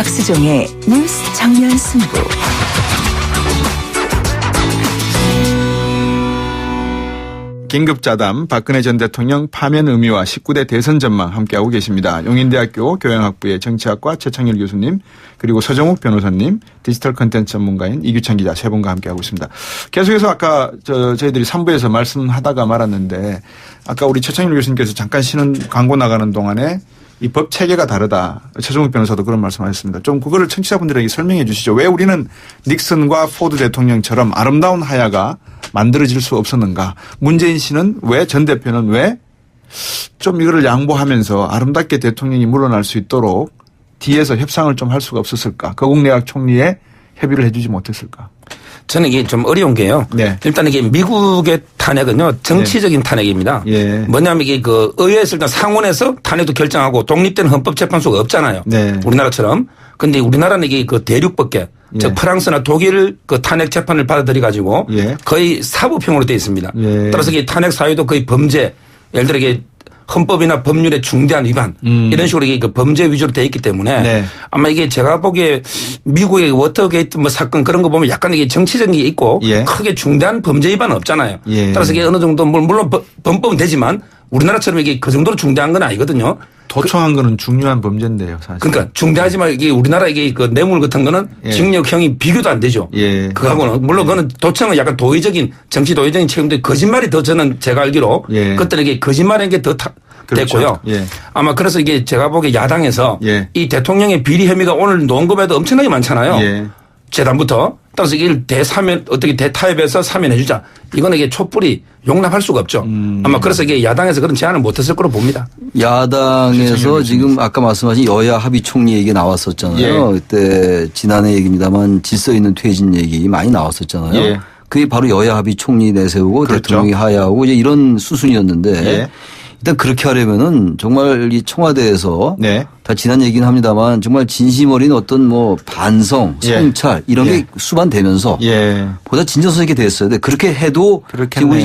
박수종의 뉴스 정면 승부. 긴급자담 박근혜 전 대통령 파면 의미와 19대 대선 전망 함께하고 계십니다. 용인대학교 교양학부의 정치학과 최창일 교수님 그리고 서정욱 변호사님 디지털 컨텐츠 전문가인 이규찬 기자 세 분과 함께하고 있습니다. 계속해서 아까 저희들이 3부에서 말씀하다가 말았는데 아까 우리 최창일 교수님께서 잠깐 쉬는 광고 나가는 동안에 이 법 체계가 다르다. 최종욱 변호사도 그런 말씀하셨습니다. 좀 그거를 청취자분들에게 설명해 주시죠. 왜 우리는 닉슨과 포드 대통령처럼 아름다운 하야가 만들어질 수 없었는가. 문재인 씨는 왜, 전 대표는 왜 좀 이거를 양보하면서 아름답게 대통령이 물러날 수 있도록 뒤에서 협상을 좀 할 수가 없었을까. 거국내각 총리에 협의를 해 주지 못했을까. 저는 이게 좀 어려운 게요. 네. 일단 이게 미국의 탄핵은요, 정치적인 네. 탄핵입니다. 예. 뭐냐면 이게 그 의회에서 일단 상원에서 탄핵도 결정하고 독립된 헌법재판소가 없잖아요. 네. 우리나라처럼. 근데 우리나라는 이게 그 대륙법계, 예. 즉 프랑스나 독일 그 탄핵 재판을 받아들여 가지고 예. 거의 사법형으로 되어 있습니다. 예. 따라서 이게 탄핵 사유도 거의 범죄, 예를 들어 이게 헌법이나 법률의 중대한 위반 이런 식으로 이게 그 범죄 위주로 되어 있기 때문에 네. 아마 이게 제가 보기에 미국의 워터게이트 뭐 사건 그런 거 보면 약간 이게 정치적인 게 있고 예. 크게 중대한 범죄 위반은 없잖아요. 예. 따라서 이게 어느 정도 물론 범법은 되지만 우리나라처럼 이게 그 정도로 중대한 건 아니거든요. 도청한 거는 중요한 범죄인데요, 사실. 그러니까 중대하지만 이게 우리나라 이게 그 뇌물 같은 거는 예. 징역형이 비교도 안 되죠. 예. 그거하고는 물론 그거는 도청은 약간 도의적인 정치 도의적인 책임인데 거짓말이 더 저는 제가 알기로 예. 그때는 이게 거짓말인 게 더 그렇죠. 됐고요. 예. 아마 그래서 이게 제가 보기에 야당에서 예. 이 대통령의 비리 혐의가 오늘 논급에도 엄청나게 많잖아요. 예. 재단부터. 따라서 이걸 대사면 어떻게 대타협해서 사면해 주자. 이거는 이게 촛불이 용납할 수가 없죠. 아마 그래서 이게 야당에서 그런 제안을 못했을 거로 봅니다. 야당에서 지금 아까 말씀하신 여야 합의 총리 얘기 나왔었잖아요. 예. 그때 지난해 얘기입니다만 질서 있는 퇴진 얘기 많이 나왔었잖아요. 예. 그게 바로 여야 합의 총리 내세우고 그렇죠. 대통령이 하야하고 이제 이런 수순이었는데 예. 일단 그렇게 하려면은 정말 이 청와대에서 네. 다 지난 얘기는 합니다만 정말 진심 어린 어떤 뭐 반성, 성찰 예. 이런 게 예. 수반되면서 예. 보다 진정성 있게 됐어요. 근데 그렇게 해도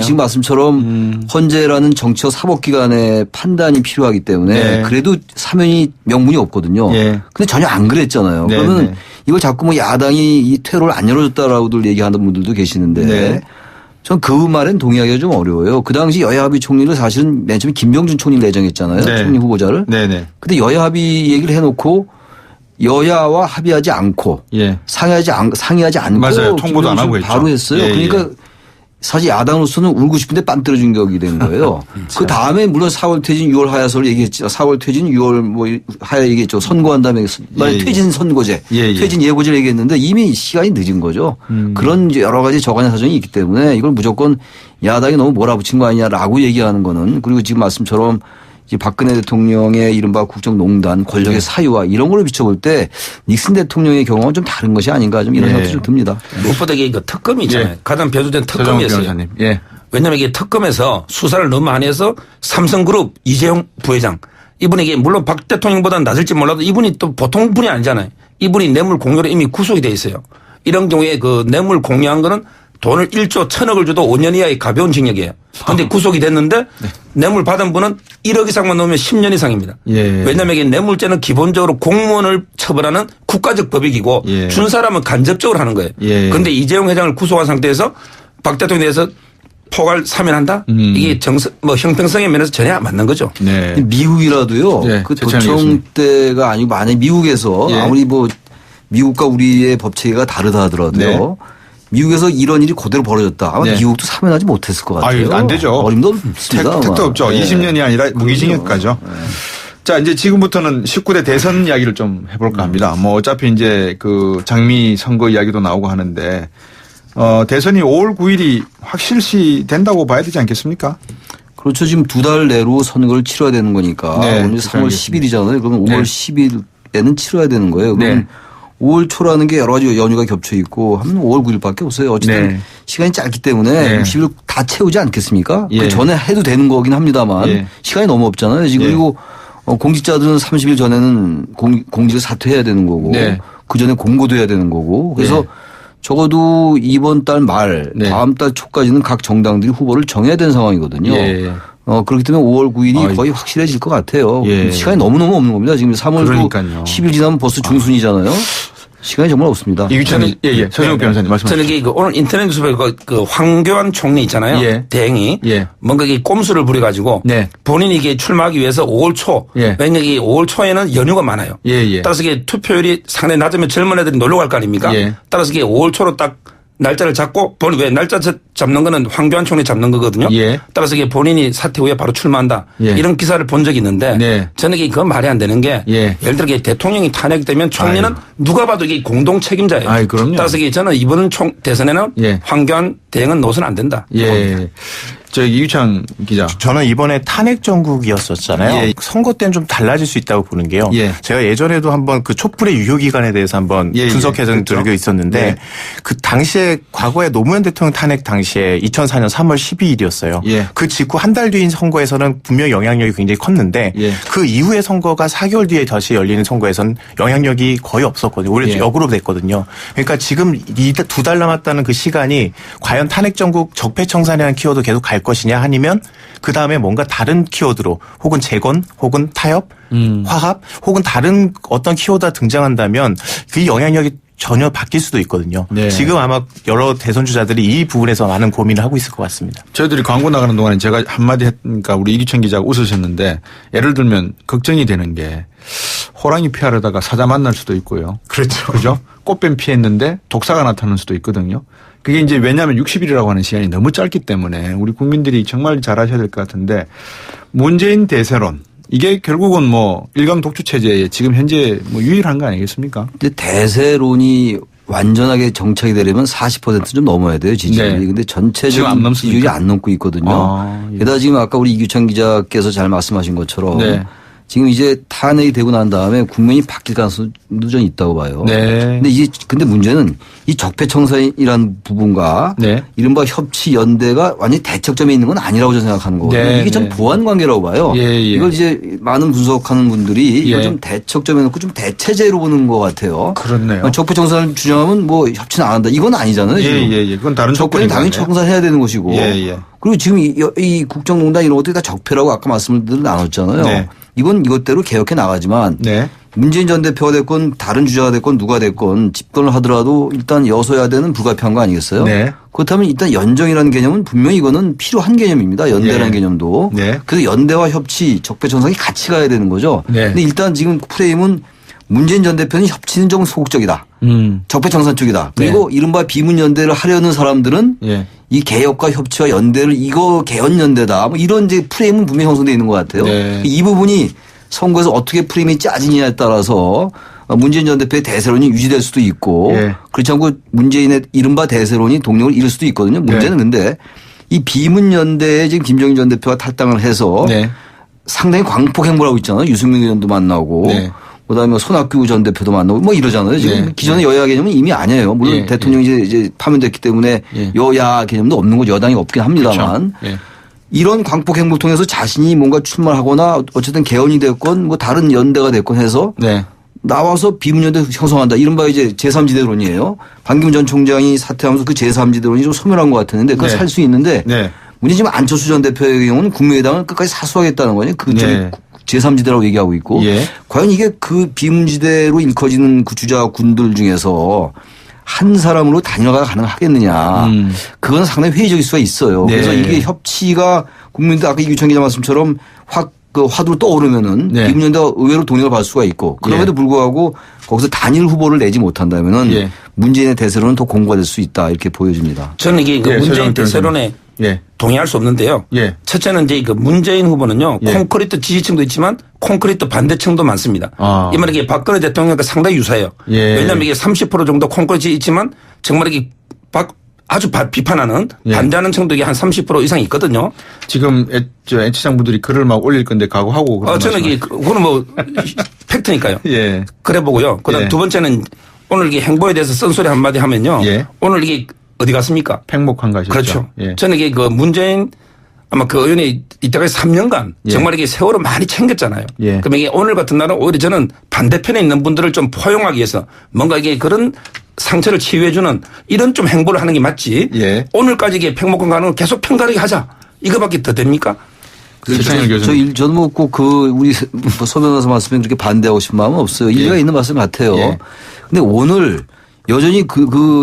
지금 말씀처럼 헌재라는 정치적 사법기관의 판단이 필요하기 때문에 네. 그래도 사면이 명분이 없거든요. 예. 근데 전혀 안 그랬잖아요. 네. 그러면 네. 이걸 자꾸 뭐 야당이 이 퇴로를 안 열어줬다라고들 얘기하는 분들도 계시는데 네. 전 그 말엔 동의하기가 좀 어려워요. 그 당시 여야 합의 총리를 사실은 맨 처음에 김병준 총리 내정했잖아요. 네. 총리 후보자를. 네네. 근데 여야 합의 얘기를 해놓고 여야와 합의하지 않고 예. 상의하지 않고 맞아요. 통보도 안 하고 바로 했어요. 예, 그러니까 예. 사실 야당으로서는 울고 싶은데 빤 떨어진 격이 된 거예요. 그 다음에 물론 4월 퇴진 6월 하야서를 얘기했죠. 4월 퇴진 6월 뭐 하야 얘기했죠. 선고한 다음에 예, 퇴진 선고제, 예, 퇴진 예고제를 얘기했는데 이미 시간이 늦은 거죠. 그런 여러 가지 저간의 사정이 있기 때문에 이걸 무조건 야당이 너무 몰아붙인 거 아니냐라고 얘기하는 거는 그리고 지금 말씀처럼 이제 박근혜 대통령의 이른바 국정농단 권력의 네. 사유와 이런 걸로 비춰볼 때 닉슨 대통령의 경우는 좀 다른 것이 아닌가 좀 이런 생각도 좀 듭니다. 무엇보다 이게 특검이 있잖아요. 예. 가장 변수된 특검이었어요. 예. 왜냐하면 이게 특검에서 수사를 너무 많이 해서 삼성그룹 이재용 부회장 이분이 이게 물론 박 대통령보다는 낮을지 몰라도 이분이 또 보통 분이 아니잖아요. 이분이 뇌물 공여로 이미 구속이 돼 있어요. 이런 경우에 그 뇌물 공여한 거는 돈을 1조 1,000억을 줘도 5년 이하의 가벼운 징역이에요. 그런데 구속이 됐는데 네. 뇌물 받은 분은 1억 이상만 넣으면 10년 이상입니다. 예. 왜냐하면 이게 뇌물죄는 기본적으로 공무원을 처벌하는 국가적 법익이고 예. 준 사람은 간접적으로 하는 거예요. 그런데 이재용 회장을 구속한 상태에서 박 대통령에 대해서 포괄 사면한다? 이게 형평성의 면에서 전혀 안 맞는 거죠. 네. 미국이라도요. 네. 그 도청 때가 아니고 만약에 미국에서 예. 아무리 뭐 미국과 우리의 법체계가 다르다 하더라도요. 네. 미국에서 이런 일이 그대로 벌어졌다. 아마 네. 미국도 사면하지 못했을 것 같아요. 안 되죠. 어림도 없습니다. 택도 없죠. 네. 20년이 아니라 무기징역까지죠. 네. 자, 이제 지금부터는 19대 대선 이야기를 좀 해볼까 합니다. 뭐 어차피 이제 그 장미 선거 이야기도 나오고 하는데 대선이 5월 9일이 확실시 된다고 봐야 되지 않겠습니까? 그렇죠. 지금 2달 내로 선거를 치러야 되는 거니까. 네. 오늘 3월 10일이잖아요. 그러면 5월 네. 10일에는 치러야 되는 거예요. 그러면 네. 5월 초라는 게 여러 가지 연휴가 겹쳐 있고 한 5월 9일밖에 없어요. 어쨌든 네. 시간이 짧기 때문에 네. 60일 다 채우지 않겠습니까? 예. 그 전에 해도 되는 거긴 합니다만 예. 시간이 너무 없잖아요. 지금 예. 그리고 공직자들은 30일 전에는 공직을 사퇴해야 되는 거고 네. 그 전에 공고도 해야 되는 거고 그래서 네. 적어도 이번 달 말 네. 다음 달 초까지는 각 정당들이 후보를 정해야 되는 상황이거든요. 예. 그렇기 때문에 5월 9일이 거의 확실해질 것 같아요. 예. 시간이 너무너무 없는 겁니다. 지금 3월도 10일 지나면 벌써 중순이잖아요. 시간이 정말 없습니다. 이규찬 서정욱 변호사님 말씀하세요. 저는 오늘 인터넷 뉴스에 그 황교안 총리 있잖아요. 예. 대행이 뭔가 이게 꼼수를 부려가지고 본인이 이게 출마하기 위해서 5월 초 왜냐하면 이 5월 초에는 연휴가 많아요. 따라서 이게 투표율이 상당히 낮으면 젊은 애들이 놀러 갈 거 아닙니까? 따라서 이게 5월 초로 딱 날짜를 잡고 왜 날짜 잡는 거는 황교안 총리 잡는 거거든요. 따라서 이게 본인이 사퇴 후에 바로 출마한다. 이런 기사를 본 적이 있는데 저는 이게 그건 말이 안 되는 게 예를 들어 대통령이 탄핵되면 총리는 누가 봐도 이게 공동 책임자예요. 따라서 이게 저는 이번 대선에는 황교안 대행은 놓으서는 안 된다. 이규찬 기자. 저는 이번에 탄핵 정국이었었잖아요. 선거 때는 좀 달라질 수 있다고 보는 게요. 제가 예전에도 한번 그 촛불의 유효 기간에 대해서 한번 분석해서 들고 있었는데 그 당시에 과거에 노무현 대통령 탄핵 당시에 2004년 3월 12일이었어요. 그 직후 한 달 뒤인 선거에서는 분명 영향력이 굉장히 컸는데 그 이후의 선거가 4개월 뒤에 다시 열리는 선거에서는 영향력이 거의 없었거든요. 오히려 역으로 됐거든요. 그러니까 지금 이 2달 남았다는 그 시간이 과연 탄핵 정국 적폐청산이라는 키워드 계속 갈 것이냐 아니면 그다음에 뭔가 다른 키워드로 혹은 재건 혹은 타협 화합 혹은 다른 어떤 키워드가 등장한다면 그 영향력이 전혀 바뀔 수도 있거든요. 지금 아마 여러 대선 주자들이 이 부분에서 많은 고민을 하고 있을 것 같습니다. 저희들이 광고 나가는 동안에 제가 한마디 했으니까 우리 이규찬 기자가 웃으셨는데 예를 들면 걱정이 되는 게 호랑이 피하려다가 사자 만날 수도 있고요. 그죠? 꽃뱀 피했는데 독사가 나타날 수도 있거든요. 그게 이제 왜냐하면 60일이라고 하는 시간이 너무 짧기 때문에 우리 국민들이 정말 잘 하셔야 될 것 같은데 문재인 대세론 이게 결국은 뭐 일강 독주 체제에 지금 현재 뭐 유일한 거 아니겠습니까? 근데 대세론이 완전하게 정착이 되려면 40% 좀 넘어야 돼요, 지지율이. 근데 전체적인 지지율이 안 넘고 있거든요. 게다가 지금 아까 우리 이규찬 기자께서 잘 말씀하신 것처럼 지금 이제 탄핵이 되고 난 다음에 국면이 바뀔 가능성도 좀 있다고 봐요. 근데 문제는 이 적폐청산이라는 부분과 이른바 협치연대가 완전히 대척점에 있는 건 아니라고 저는 생각하는 거거든요. 이게 좀 보완 관계라고 봐요. 이걸 이제 많은 분석하는 분들이 이걸 좀 대척점에 놓고 좀 대체제로 보는 것 같아요. 그렇네요. 적폐청산을 주장하면 뭐 협치는 안 한다. 이건 아니잖아요. 그건 다른 적폐는 당연히 청산해야 되는 것이고. 그리고 지금 이 국정농단 이런 것들이 다 적폐라고 아까 말씀을 나눴잖아요. 이건 이것대로 개혁해 나가지만 문재인 전 대표가 됐건 다른 주자가 됐건 누가 됐건 집권을 하더라도 일단 여소야대는 불가피한 거 아니겠어요? 그렇다면 일단 연정이라는 개념은 분명히 이거는 필요한 개념입니다. 연대라는 개념도. 그래서 연대와 협치, 적폐청산이 같이 가야 되는 거죠. 근데 일단 지금 프레임은 문재인 전 대표는 협치는 좀 소극적이다. 적폐청산 쪽이다. 그리고 이른바 비문연대를 하려는 사람들은 이 개혁과 협치와 연대를 이거 개헌연대다. 뭐 이런 이제 프레임은 분명히 형성되어 있는 것 같아요. 이 부분이 선거에서 어떻게 프레임이 짜지느냐에 따라서 문재인 전 대표의 대세론이 유지될 수도 있고 그렇지 않고 문재인의 이른바 대세론이 동력을 잃을 수도 있거든요. 문제는 근데 이 비문연대에 지금 김정인 전 대표가 탈당을 해서 상당히 광폭 행보를 하고 있잖아요. 유승민 의원도 만나고 그다음에 손학규 전 대표도 만나고 뭐 이러잖아요. 지금 기존의 여야 개념은 이미 아니에요. 물론 대통령이 이제 파면됐기 때문에 여야 개념도 없는 거죠. 여당이 없긴 합니다만. 이런 광폭 행보를 통해서 자신이 뭔가 출마하거나 어쨌든 개헌이 됐건 뭐 다른 연대가 됐건 해서 나와서 비문연대 형성한다. 이른바 이제 제3지대론이에요. 반기문 전 총장이 사퇴하면서 그 제3지대론이 좀 소멸한 것 같았는데 그걸 살 수 있는데 문제 지금 안철수 전 대표의 경우는 국민의당은 끝까지 사수하겠다는 거예요. 그쪽이 제3지대라고 얘기하고 있고 과연 이게 그 비문지대로 일컬어지는 그 주자 군들 중에서 한 사람으로 단일화가 가능하겠느냐. 그건 상당히 회의적일 수가 있어요. 그래서 이게 협치가 국민들 아까 이규찬 기자 말씀처럼 그 화두로 떠오르면은 비문연대가 의외로 동력을 받을 수가 있고 그럼에도 불구하고 거기서 단일 후보를 내지 못한다면은 문재인의 대세론은 더 공고가 될 수 있다 이렇게 보여집니다. 저는 이게 그 문재인 대세론에 동의할 수 없는데요. 첫째는 이제 그 문재인 후보는요. 콘크리트 지지층도 있지만 콘크리트 반대층도 많습니다. 이 말은 이게 박근혜 대통령과 상당히 유사해요. 왜냐하면 이게 30% 정도 콘크리트 있지만 정말 이게 아주 비판하는 반대하는 층도 이게 한 30% 이상 있거든요. 지금 애청자분들이 글을 막 올릴 건데 각오하고. 저는 이게 그거는 뭐 팩트니까요. 그래 보고요. 그다음 두 번째는 오늘 이게 행보에 대해서 쓴소리 한마디 하면요. 오늘 이게 어디 갔습니까? 팽목한 가셨죠. 그렇죠. 저는 이게 그 문재인 아마 그 의원이 이때까지 3년간 정말 이게 세월을 많이 챙겼잖아요. 그럼 이게 오늘 같은 날은 오히려 저는 반대편에 있는 분들을 좀 포용하기 위해서 뭔가 이게 그런 상처를 치유해주는 이런 좀 행보를 하는 게 맞지. 오늘까지 이게 팽목한 가는 계속 편가르기 하자. 이거밖에 더 됩니까? 저는 뭐 꼭 우리 서 변호사 말씀에 그렇게 반대하고 싶은 마음은 없어요. 일리가 있는 말씀 같아요. 근데 오늘 여전히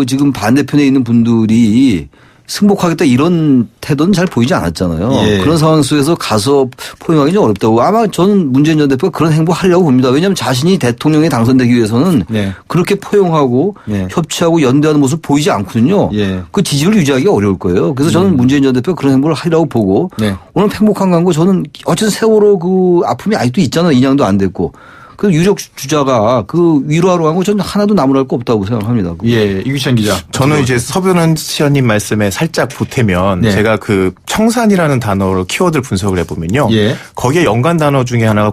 지금 반대편에 있는 분들이 승복하겠다 이런 태도는 잘 보이지 않았잖아요. 그런 상황 속에서 가서 포용하기 좀 어렵다고. 아마 저는 문재인 전 대표가 그런 행보 하려고 봅니다. 왜냐하면 자신이 대통령에 당선되기 위해서는 그렇게 포용하고 협치하고 연대하는 모습 보이지 않거든요. 그 지지를 유지하기가 어려울 거예요. 그래서 저는 문재인 전 대표가 그런 행보를 하려고 보고 오늘 팽목한 광고 저는 어쨌든 세월호 그 아픔이 아직도 있잖아요. 인양도 안 됐고. 그 유력 주자가 그 위로하러 간 거 저는 하나도 나무랄 거 없다고 생각합니다. 이규찬 기자. 저는 이제 서변환 시장님 말씀에 살짝 보태면 제가 그 청산이라는 단어로 키워드를 분석을 해보면요. 거기에 연관 단어 중에 하나가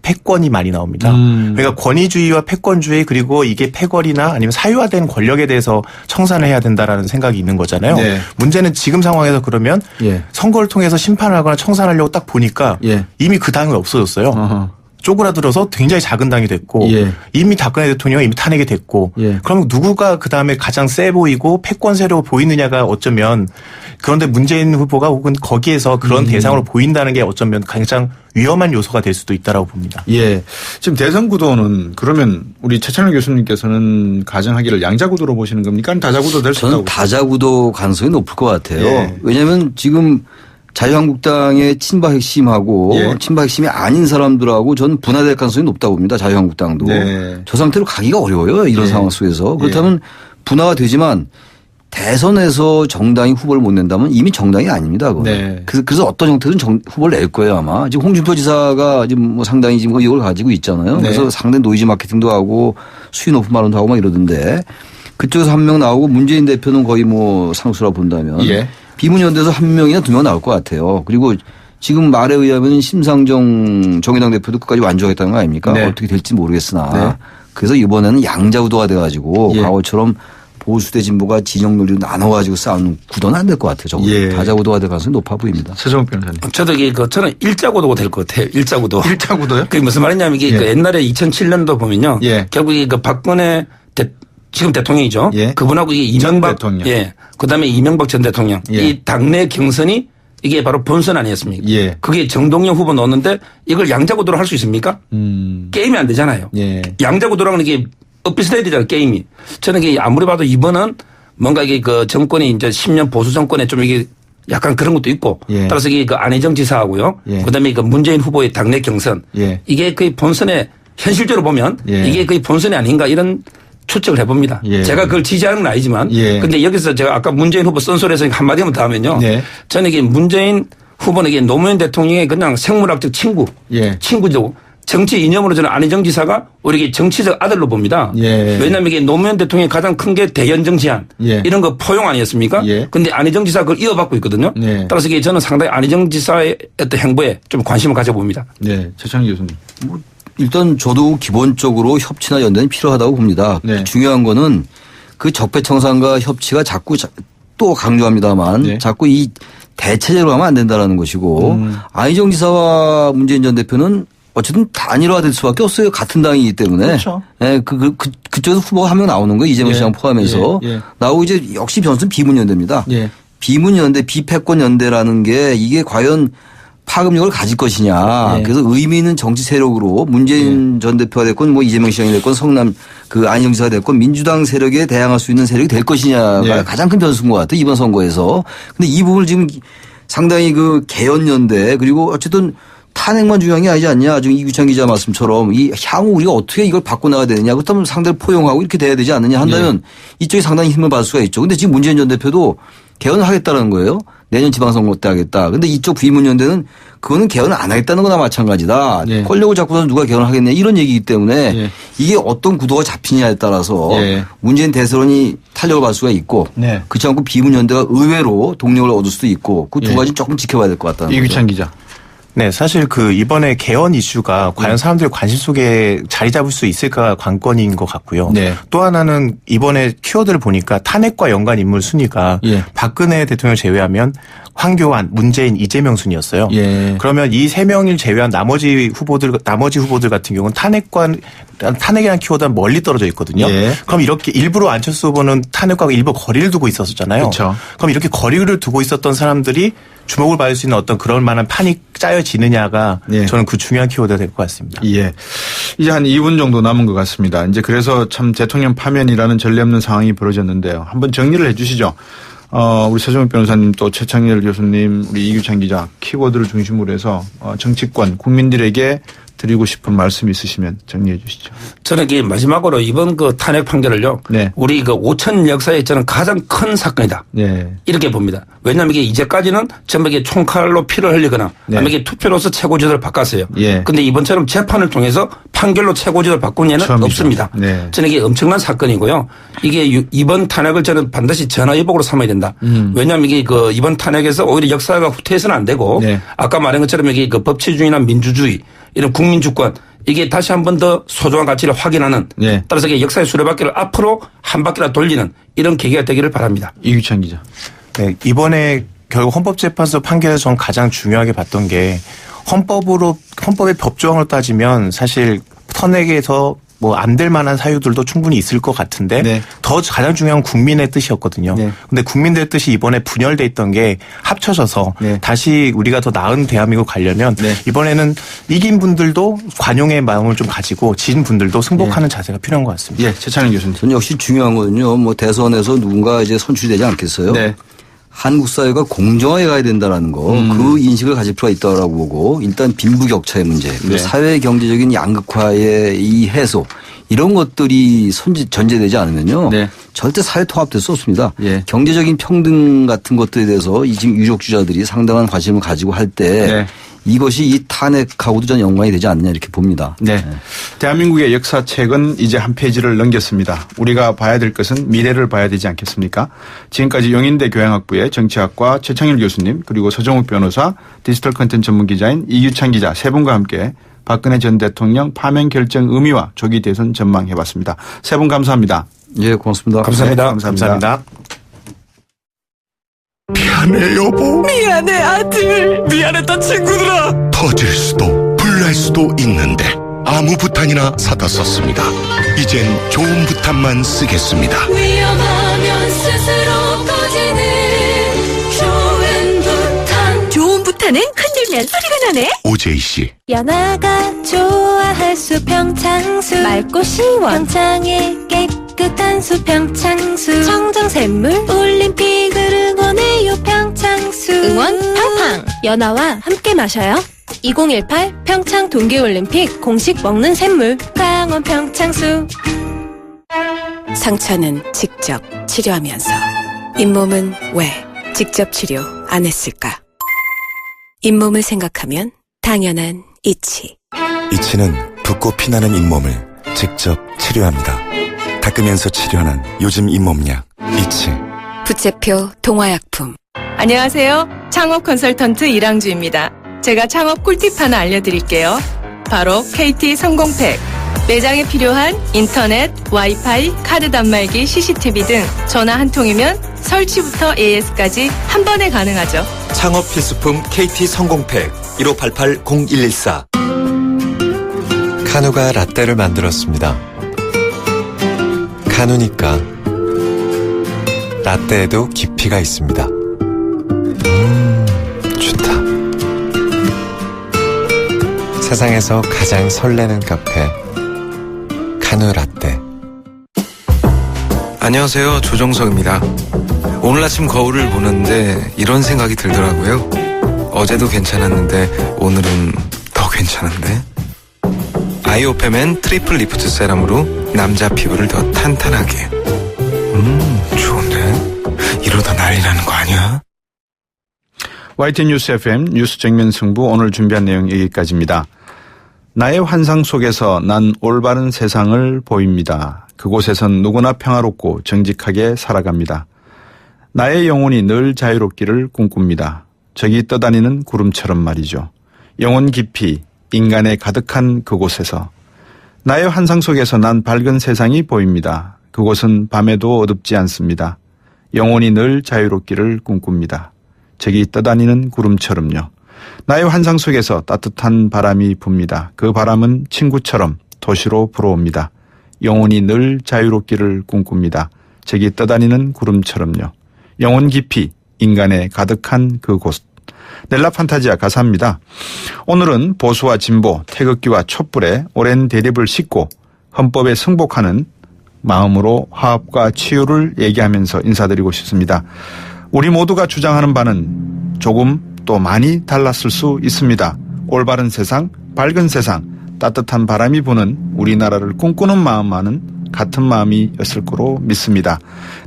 패권이 많이 나옵니다. 그러니까 권위주의와 패권주의 그리고 이게 패권이나 아니면 사유화된 권력에 대해서 청산을 해야 된다라는 생각이 있는 거잖아요. 문제는 지금 상황에서 그러면 선거를 통해서 심판하거나 청산하려고 딱 보니까 이미 그 당이 없어졌어요. 쪼그라들어서 굉장히 작은 당이 됐고 이미 박근혜 대통령이 이미 탄핵이 됐고 그럼 누구가 그다음에 가장 세 보이고 패권세로 보이느냐가 어쩌면 그런데 문재인 후보가 혹은 거기에서 그런 대상으로 보인다는 게 어쩌면 가장 위험한 요소가 될 수도 있다라고 봅니다. 지금 대선 구도는 그러면 우리 최찬일 교수님께서는 가정하기를 양자구도로 보시는 겁니까? 다자구도 될 수 있다고? 저는 다자구도 가능성이 높을 것 같아요. 왜냐하면 지금 자유한국당의 친박 핵심하고 친박 핵심이 아닌 사람들하고 저는 분화될 가능성이 높다고 봅니다. 자유한국당도. 저 상태로 가기가 어려워요. 이런 상황 속에서. 그렇다면 분화가 되지만 대선에서 정당이 후보를 못 낸다면 이미 정당이 아닙니다. 그래서 어떤 형태든 후보를 낼 거예요 아마. 지금 홍준표 지사가 지금 뭐 상당히 지금 이걸 가지고 있잖아요. 그래서 상당히 노이즈 마케팅도 하고 수위 높은 발언도 하고 막 이러던데 그쪽에서 한 명 나오고 문재인 대표는 거의 뭐 상수라 본다면 비문연대에서 한 명이나 두 명 나올 것 같아요. 그리고 지금 말에 의하면 심상정 정의당 대표도 끝까지 완주하겠다는 거 아닙니까? 어떻게 될지 모르겠으나 그래서 이번에는 양자구도가 돼가지고 과거처럼 보수 대 진보가 진영 논리로 나눠가지고 싸우는 구도는 안 될 것 같아요. 적어도 다자구도가 될 가능성이 높아 보입니다. 서정욱 변호사님. 저는 일자구도가 될 것 같아요. 일자구도. 일자구도요? 그게 무슨 말이냐면 이게 그 옛날에 2007년도 보면요. 결국 그 박근혜 지금 대통령이죠. 그분하고 이게 이명박 대통령. 그다음에 이명박 전 대통령. 이 당내 경선이 이게 바로 본선 아니었습니까? 그게 정동영 후보 넣었는데 이걸 양자구도로 할 수 있습니까? 게임이 안 되잖아요. 양자구도랑은 이게 엇비슷해야 되잖아요. 게임이. 저는 이게 아무리 봐도 이번은 뭔가 이게 그 정권이 이제 10년 보수 정권에 좀 이게 약간 그런 것도 있고 따라서 이게 그 안희정 지사하고요. 그다음에 그 문재인 후보의 당내 경선. 이게 거의 본선에 현실적으로 보면 이게 거의 본선이 아닌가 이런 추측을 해봅니다. 제가 그걸 지지하는 건 아니지만 근데 여기서 제가 아까 문재인 후보 쏜소리에서 한마디만 더 하면요. 저는 이게 문재인 후보는 이게 노무현 대통령의 그냥 생물학적 친구죠. 정치 이념으로 저는 안희정 지사가 우리 정치적 아들로 봅니다. 왜냐하면 이게 노무현 대통령의 가장 큰 게 대연정 제안 이런 거 포용 아니었습니까? 그런데 안희정 지사가 그걸 이어받고 있거든요. 따라서 이게 저는 상당히 안희정 지사의 어떤 행보에 좀 관심을 가져봅니다. 최창희 교수님. 일단 저도 기본적으로 협치나 연대는 필요하다고 봅니다. 중요한 거는 그 적폐청산과 협치가 자꾸 또 강조합니다만 자꾸 이 대체제로 하면 안 된다라는 것이고 안희정 지사와 문재인 전 대표는 어쨌든 단일화될 수밖에 없어요. 같은 당이기 때문에. 그렇죠. 그쪽에서 후보가 한 명 나오는 거예요. 이재명 시장 포함해서. 나오고 이제 역시 변수는 비문연대입니다. 비문연대, 비패권연대라는 게 이게 과연 파급력을 가질 것이냐. 그래서 의미 있는 정치 세력으로 문재인 전 대표가 됐건 뭐 이재명 시장이 됐건 성남 그 안희정 지사가 됐건 민주당 세력에 대항할 수 있는 세력이 될 것이냐가 가장 큰 변수인 것 같아요. 이번 선거에서. 근데 이 부분을 지금 상당히 그 개헌연대 그리고 어쨌든 탄핵만 중요한 게 아니지 않냐. 지금 이규찬 기자 말씀처럼 이 향후 우리가 어떻게 이걸 바꿔나가야 되느냐. 그렇다면 상대를 포용하고 이렇게 돼야 되지 않느냐 한다면 이쪽이 상당히 힘을 받을 수가 있죠. 근데 지금 문재인 전 대표도 개헌을 하겠다는 거예요. 내년 지방선거 때 하겠다. 근데 이쪽 비문연대는 그거는 개헌을 안 하겠다는 거나 마찬가지다. 권력을 잡고서 누가 개헌을 하겠냐 이런 얘기이기 때문에 이게 어떤 구도가 잡히냐에 따라서 문재인 대선이 탄력을 받을 수가 있고 그렇지 않고 비문연대가 의외로 동력을 얻을 수도 있고 그 두 가지는 조금 지켜봐야 될 것 같다는 거죠. 이규찬 기자. 네, 사실 그 이번에 개헌 이슈가 과연 사람들의 관심 속에 자리 잡을 수 있을까 관건인 것 같고요. 또 하나는 이번에 키워드를 보니까 탄핵과 연관 인물 순위가 박근혜 대통령을 제외하면 황교안, 문재인, 이재명 순이었어요. 그러면 이 세 명을 제외한 나머지 후보들 같은 경우는 탄핵이라는 키워드는 멀리 떨어져 있거든요. 그럼 이렇게 일부러 안철수 후보는 탄핵과 일부 거리를 두고 있었잖아요. 그럼 이렇게 거리를 두고 있었던 사람들이 주목을 받을 수 있는 어떤 그럴 만한 판이 짜여지느냐가 예. 저는 그 중요한 키워드가 될 것 같습니다. 예. 이제 한 2분 정도 남은 것 같습니다. 이제 그래서 참 대통령 파면이라는 전례 없는 상황이 벌어졌는데요. 한번 정리를 해 주시죠. 우리 서정욱 변호사님 또 최창렬 교수님 우리 이규찬 기자 키워드를 중심으로 해서 정치권 국민들에게 드리고 싶은 말씀 있으시면 정리해 주시죠. 저는 마지막으로 이번 그 탄핵 판결을요. 네. 우리 그 5천 역사에 저는 가장 큰 사건이다. 네. 이렇게 봅니다. 왜냐하면 이게 이제까지는 전부 이게 총칼로 피를 흘리거나 네. 아니면 이게 투표로서 최고지도를 바꿨어요. 그런데 예. 이번처럼 재판을 통해서 판결로 최고지도를 바꾼 예는 처음이죠. 없습니다. 네. 저는 이게 엄청난 사건이고요. 이게 이번 탄핵을 저는 반드시 전화위복으로 삼아야 된다. 왜냐하면 이게 그 이번 탄핵에서 오히려 역사가 후퇴해서는 안 되고 네. 아까 말한 것처럼 이게 그 법치주의나 민주주의 이런 국민주권 이게 다시 한 번 더 소중한 가치를 확인하는 네. 따라서 이게 역사의 수레바퀴를 앞으로 한 바퀴나 돌리는 이런 계기가 되기를 바랍니다. 이규찬 기자. 네, 이번에 결국 헌법재판소 판결에서 저는 가장 중요하게 봤던 게 헌법의 법조항으로 따지면 사실 탄핵에서 뭐 안 될 만한 사유들도 충분히 있을 것 같은데 네. 더 가장 중요한 국민의 뜻이었거든요. 네. 근데 국민들의 뜻이 이번에 분열돼 있던 게 합쳐져서 네. 다시 우리가 더 나은 대한민국 가려면 네. 이번에는 이긴 분들도 관용의 마음을 좀 가지고 진 분들도 승복하는 네. 자세가 필요한 것 같습니다. 예, 최창렬 교수님. 저는 역시 중요한 거는요. 뭐 대선에서 누군가 이제 선출되지 않겠어요. 네. 한국 사회가 공정하게 가야 된다는 거, 그 인식을 가질 필요가 있다고 보고 일단 빈부격차의 문제, 네. 사회 경제적인 양극화의 이 해소 이런 것들이 전제되지 않으면요. 네. 절대 사회 통합될 수 없습니다. 예. 경제적인 평등 같은 것들에 대해서 지금 유족주자들이 상당한 관심을 가지고 할 때 네. 이것이 이 탄핵하고도 전 연관이 되지 않느냐 이렇게 봅니다. 네. 네. 대한민국의 역사책은 이제 한 페이지를 넘겼습니다. 우리가 봐야 될 것은 미래를 봐야 되지 않겠습니까? 지금까지 용인대 교양학부의 정치학과 최창렬 교수님 그리고 서정욱 변호사 디지털 컨텐츠 전문 기자인 이규찬 기자 세 분과 함께 박근혜 전 대통령 파면 결정 의미와 조기 대선 전망해봤습니다. 세 분 감사합니다. 예, 고맙습니다. 감사합니다. 네, 감사합니다. 미안해 여보. 미안해 아들. 미안했던 친구들아. 터질 수도 불날 수도 있는데 아무 부탄이나 사다 썼습니다. 이젠 좋은 부탄만 쓰겠습니다. 위험하면 스스로 꺼지는 좋은 부탄. 좋은 부탄은 흔들면 소리가 나네. OJC. 연아가 좋아할 수 평창수. 맑고 시원 평창의 깨끗한 수 평창수. 청정샘물 올림픽을 응원해요 평창수. 응원 팡팡. 연아와 함께 마셔요. 2018 평창 동계올림픽 공식 먹는 샘물 강원 평창수. 상처는 직접 치료하면서 잇몸은 왜 직접 치료 안 했을까? 잇몸을 생각하면 당연한 이치. 이치는 붓고 피나는 잇몸을 직접 치료합니다. 닦으면서 치료하는 요즘 잇몸약 이치. 부채표 동화약품. 안녕하세요. 창업 컨설턴트 이랑주입니다. 제가 창업 꿀팁 하나 알려드릴게요. 바로 KT 성공팩. 매장에 필요한 인터넷, 와이파이, 카드 단말기, CCTV 등 전화 한 통이면 설치부터 AS까지 한 번에 가능하죠. 창업 필수품 KT 성공팩 1588-0114. 카누가 라떼를 만들었습니다. 카누니까 라떼에도 깊이가 있습니다. 좋다. 세상에서 가장 설레는 카페 카누 라떼. 안녕하세요, 조정석입니다. 오늘 아침 거울을 보는데 이런 생각이 들더라고요. 어제도 괜찮았는데 오늘은 더 괜찮은데. 아이오페맨 트리플 리프트 세럼으로 남자 피부를 더 탄탄하게. 좋은데? 이러다 난리 나는 거 아니야? YTN 뉴스 FM 뉴스 정면 승부 오늘 준비한 내용 여기까지입니다. 나의 환상 속에서 난 올바른 세상을 보입니다. 그곳에선 누구나 평화롭고 정직하게 살아갑니다. 나의 영혼이 늘 자유롭기를 꿈꿉니다. 저기 떠다니는 구름처럼 말이죠. 영혼 깊이 인간에 가득한 그곳에서 나의 환상 속에서 난 밝은 세상이 보입니다. 그곳은 밤에도 어둡지 않습니다. 영혼이 늘 자유롭기를 꿈꿉니다. 저기 떠다니는 구름처럼요. 나의 환상 속에서 따뜻한 바람이 붑니다. 그 바람은 친구처럼 도시로 불어옵니다. 영혼이 늘 자유롭기를 꿈꿉니다. 저기 떠다니는 구름처럼요. 영혼 깊이 인간에 가득한 그곳. 넬라 판타지아 가사입니다. 오늘은 보수와 진보, 태극기와 촛불의 오랜 대립을 싣고 헌법에 승복하는 마음으로 화합과 치유를 얘기하면서 인사드리고 싶습니다. 우리 모두가 주장하는 바는 조금 또 많이 달랐을 수 있습니다. 올바른 세상, 밝은 세상, 따뜻한 바람이 부는 우리나라를 꿈꾸는 마음만은 같은 마음이었을 거로 믿습니다.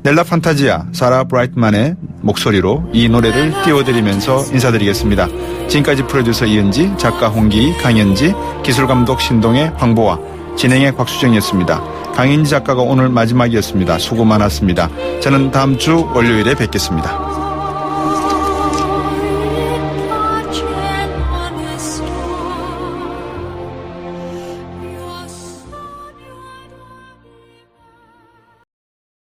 넬라 판타지아, 사라 브라이트만의 목소리로 이 노래를 띄워드리면서 인사드리겠습니다. 지금까지 프로듀서 이은지, 작가 홍기, 강현지, 기술감독 신동의 황보아, 진행의 곽수정이었습니다. 강인지 작가가 오늘 마지막이었습니다. 수고 많았습니다. 저는 다음 주 월요일에 뵙겠습니다.